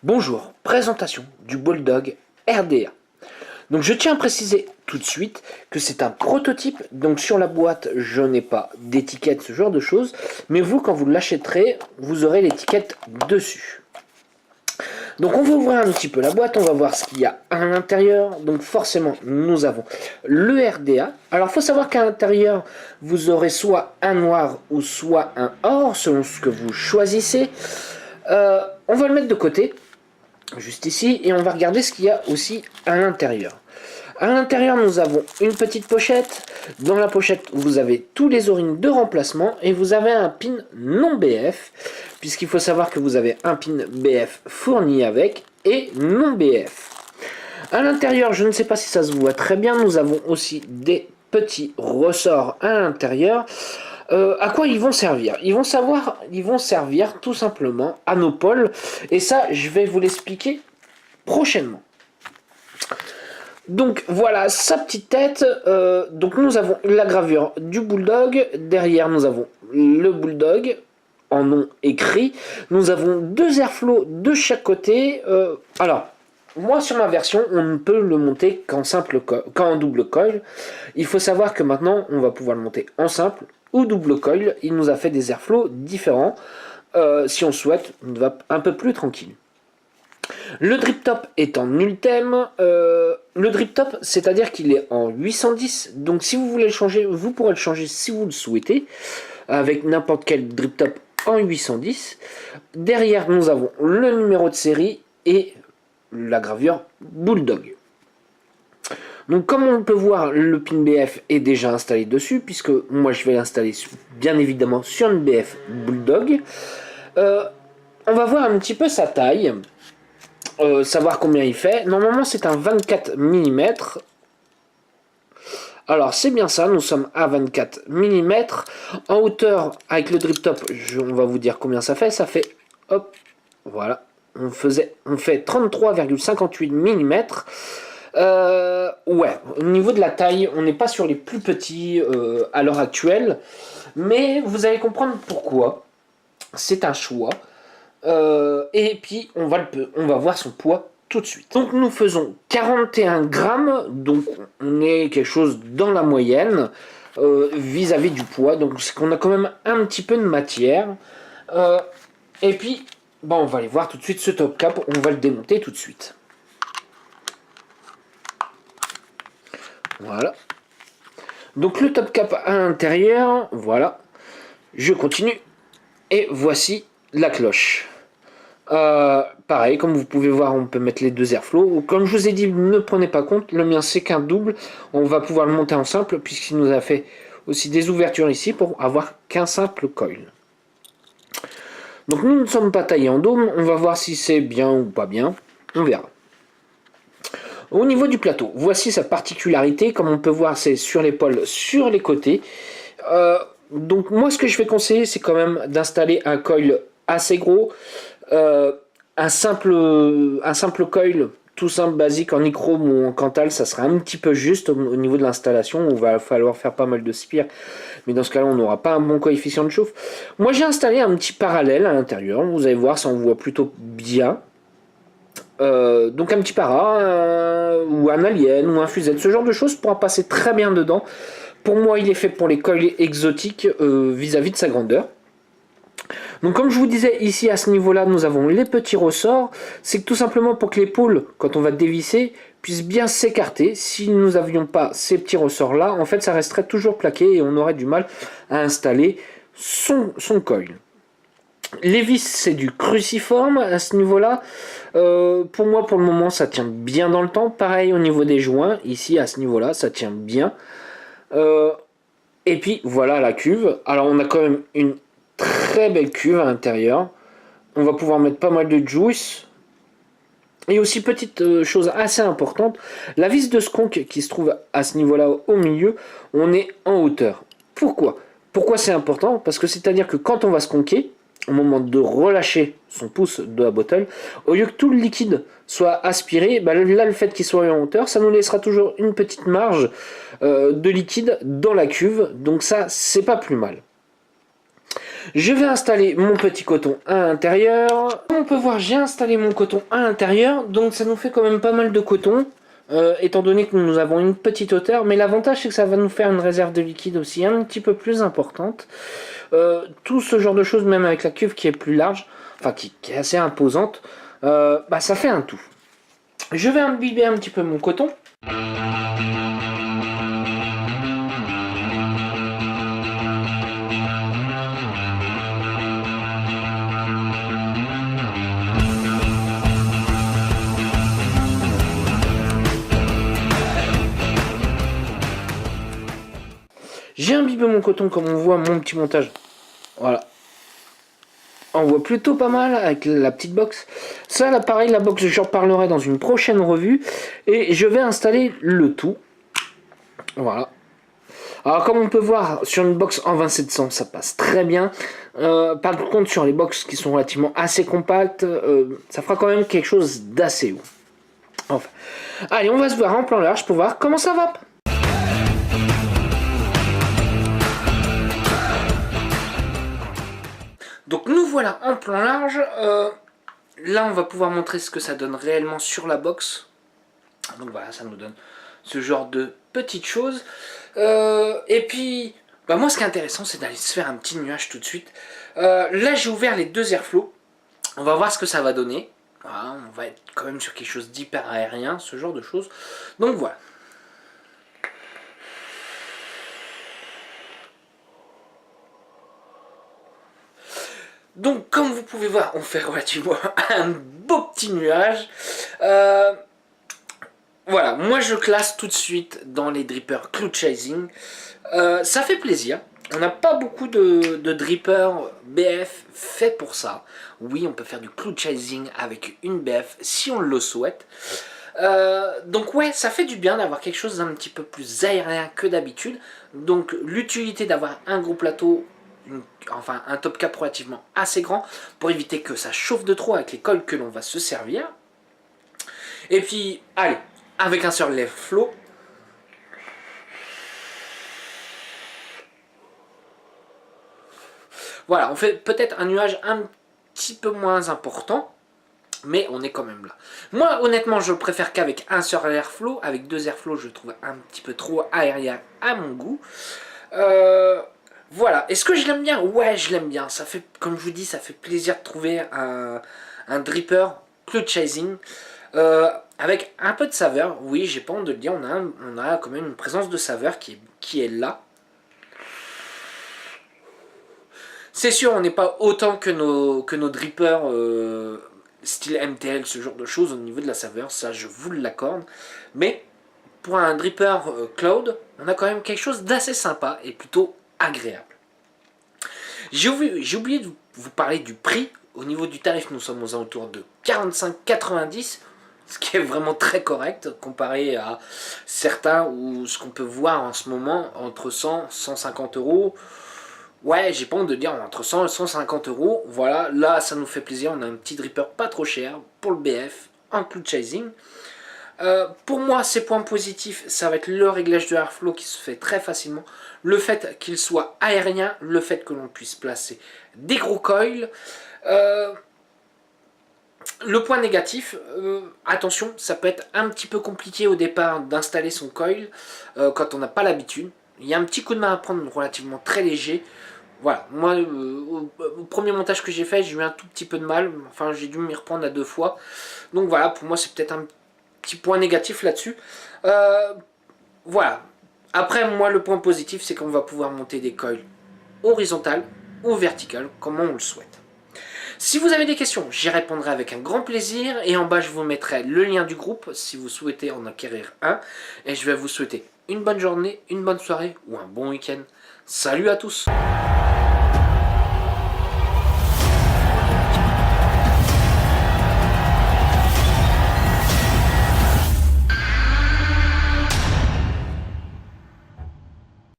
Bonjour, présentation du Bulldog RDA. Donc je tiens à préciser tout de suite que c'est un prototype, donc sur la boîte je n'ai pas d'étiquette, ce genre de choses, mais vous quand vous l'achèterez, vous aurez l'étiquette dessus. Donc on va ouvrir un petit peu la boîte, on va voir ce qu'il y a à l'intérieur. Donc forcément nous avons le RDA. Alors il faut savoir qu'à l'intérieur vous aurez soit un noir ou soit un or, selon ce que vous choisissez. On va le mettre de côté. Juste ici, et on va regarder ce qu'il y a aussi à l'intérieur. À l'intérieur, nous avons une petite pochette. Dans la pochette, vous avez tous les o-rings de remplacement et vous avez un pin non BF, puisqu'il faut savoir que vous avez un pin BF fourni avec et non BF. À l'intérieur, je ne sais pas si ça se voit très bien, nous avons aussi des petits ressorts à l'intérieur. À quoi ils vont servir? Ils vont servir tout simplement à nos pôles, et ça je vais vous l'expliquer prochainement. Donc voilà sa petite tête. Donc nous avons la gravure du Bulldog, derrière nous avons le Bulldog en nom écrit, nous avons deux airflows de chaque côté. Alors moi sur ma version on ne peut le monter qu'en double coil. Il faut savoir que maintenant on va pouvoir le monter en simple ou double coil. Il nous a fait des airflows différents. Si on souhaite, on va un peu plus tranquille. Le drip top est en ultime. Le drip top, c'est-à-dire qu'il est en 810. Donc si vous voulez le changer, vous pourrez le changer si vous le souhaitez, avec n'importe quel drip top en 810. Derrière, nous avons le numéro de série et la gravure Bulldog. Donc comme on peut voir, le pin BF est déjà installé dessus, puisque moi je vais l'installer bien évidemment sur une BF Bulldog. On va voir un petit peu sa taille, savoir combien il fait. Normalement c'est un 24 mm. Alors c'est bien ça, nous sommes à 24 mm. En hauteur, avec le drip top, on va vous dire combien ça fait. Ça fait, hop, voilà, on fait 33,58 mm. Ouais, au niveau de la taille, on n'est pas sur les plus petits à l'heure actuelle, mais vous allez comprendre pourquoi. C'est un choix. Et puis on va voir son poids tout de suite. Donc nous faisons 41 grammes, donc on est quelque chose dans la moyenne vis-à-vis du poids, donc c'est qu'on a quand même un petit peu de matière. Et puis bon, on va aller voir tout de suite ce top cap, on va le démonter tout de suite. Voilà. Donc le top cap à l'intérieur, voilà. Je continue. Et voici la cloche. Pareil, comme vous pouvez voir, on peut mettre les deux airflows. Comme je vous ai dit, ne prenez pas compte. Le mien, c'est qu'un double. On va pouvoir le monter en simple, puisqu'il nous a fait aussi des ouvertures ici pour avoir qu'un simple coil. Donc nous ne sommes pas taillés en dôme. On va voir si c'est bien ou pas bien. On verra. Au niveau du plateau, voici sa particularité. Comme on peut voir, c'est sur l'épaule, sur les côtés. Donc moi, ce que je vais conseiller, c'est quand même d'installer un coil assez gros. Un simple coil tout simple, basique, en nichrome ou en cantal, ça sera un petit peu juste au niveau de l'installation. On va falloir faire pas mal de spires. Mais dans ce cas-là, on n'aura pas un bon coefficient de chauffe. Moi, j'ai installé un petit parallèle à l'intérieur. Vous allez voir, ça on voit plutôt bien. Donc un petit para, ou un alien, ou un fusette, ce genre de choses pourra passer très bien dedans. Pour moi, il est fait pour les coils exotiques vis-à-vis de sa grandeur. Donc comme je vous disais, ici à ce niveau-là, nous avons les petits ressorts. C'est tout simplement pour que les pôles, quand on va dévisser, puissent bien s'écarter. Si nous n'avions pas ces petits ressorts-là, en fait, ça resterait toujours plaqué et on aurait du mal à installer son coil. Les vis, c'est du cruciforme à ce niveau-là. Pour moi, pour le moment, ça tient bien dans le temps. Pareil au niveau des joints, ici à ce niveau-là, ça tient bien. Et puis voilà la cuve. Alors on a quand même une très belle cuve à l'intérieur. On va pouvoir mettre pas mal de juice. Et aussi petite chose assez importante, la vis de skunk qui se trouve à ce niveau-là au milieu, on est en hauteur. Pourquoi c'est important? Parce que c'est-à-dire que quand on va skunker, au moment de relâcher son pouce de la bottle, au lieu que tout le liquide soit aspiré, bah là le fait qu'il soit en hauteur, ça nous laissera toujours une petite marge de liquide dans la cuve, donc ça c'est pas plus mal. Je vais installer mon petit coton à l'intérieur. Comme on peut voir, j'ai installé mon coton à l'intérieur, donc ça nous fait quand même pas mal de coton, étant donné que nous avons une petite hauteur, mais l'avantage c'est que ça va nous faire une réserve de liquide aussi un petit peu plus importante. Tout ce genre de choses, même avec la cuve qui est plus large, enfin qui est assez imposante, ça fait un tout. Je vais imbiber un petit peu mon coton. J'ai imbibé mon coton comme on voit, mon petit montage. Voilà. On voit plutôt pas mal avec la petite box. Ça là pareil, la box j'en reparlerai dans une prochaine revue. Et je vais installer le tout. Voilà. Alors comme on peut voir sur une box en 2700 ça passe très bien. Par contre sur les box qui sont relativement assez compactes, ça fera quand même quelque chose d'assez haut. Enfin. Allez, on va se voir en plan large pour voir comment ça va. Donc nous voilà en plan large. Là on va pouvoir montrer ce que ça donne réellement sur la box. Donc voilà, ça nous donne ce genre de petites choses. Et puis, moi ce qui est intéressant c'est d'aller se faire un petit nuage tout de suite. Là j'ai ouvert les deux airflow. On va voir ce que ça va donner. Voilà, on va être quand même sur quelque chose d'hyper aérien, ce genre de choses. Donc voilà. Donc comme vous pouvez voir, on fait relativement un beau petit nuage. Voilà, moi je classe tout de suite dans les drippers Cloud Chasing. Ça fait plaisir. On n'a pas beaucoup de drippers BF fait pour ça. Oui, on peut faire du Cloud Chasing avec une BF si on le souhaite. Donc ouais, ça fait du bien d'avoir quelque chose d'un petit peu plus aérien que d'habitude. Donc l'utilité d'avoir un gros plateau, un top cap relativement assez grand pour éviter que ça chauffe de trop avec les coils que l'on va se servir. Et puis, allez, avec un seul airflow. Voilà, on fait peut-être un nuage un petit peu moins important, mais on est quand même là. Moi, honnêtement, je préfère qu'avec un seul airflow. Avec deux airflows, je trouve un petit peu trop aérien à mon goût. Voilà. Est-ce que je l'aime bien? Ouais, je l'aime bien. Ça fait, comme je vous dis, ça fait plaisir de trouver un dripper Cloud Chasing. Avec un peu de saveur. Oui, j'ai pas honte de le dire, on a quand même une présence de saveur qui est là. C'est sûr, on n'est pas autant que nos drippers style MTL, ce genre de choses au niveau de la saveur, ça je vous l'accorde. Mais pour un dripper cloud, on a quand même quelque chose d'assez sympa et plutôt agréable. J'ai oublié de vous parler du prix. Au niveau du tarif, nous sommes aux alentours de 45,90, ce qui est vraiment très correct comparé à certains ou ce qu'on peut voir en ce moment entre 100 et 150 euros. Ouais, j'ai pas honte de dire entre 100 et 150 euros. Voilà, là ça nous fait plaisir. On a un petit dripper pas trop cher pour le BF en Cloud Chasing. Pour moi, ces points positifs, ça va être le réglage de airflow qui se fait très facilement. Le fait qu'il soit aérien, le fait que l'on puisse placer des gros coils. Le point négatif, attention, ça peut être un petit peu compliqué au départ d'installer son coil quand on n'a pas l'habitude. Il y a un petit coup de main à prendre relativement très léger. Voilà, moi, au premier montage que j'ai fait, j'ai eu un tout petit peu de mal. Enfin, j'ai dû m'y reprendre à 2 fois. Donc voilà, pour moi, c'est peut-être un petit point négatif là-dessus. Voilà. Après, moi, le point positif, c'est qu'on va pouvoir monter des coils horizontales ou verticales, comme on le souhaite. Si vous avez des questions, j'y répondrai avec un grand plaisir. Et en bas, je vous mettrai le lien du groupe si vous souhaitez en acquérir un. Et je vais vous souhaiter une bonne journée, une bonne soirée ou un bon week-end. Salut à tous!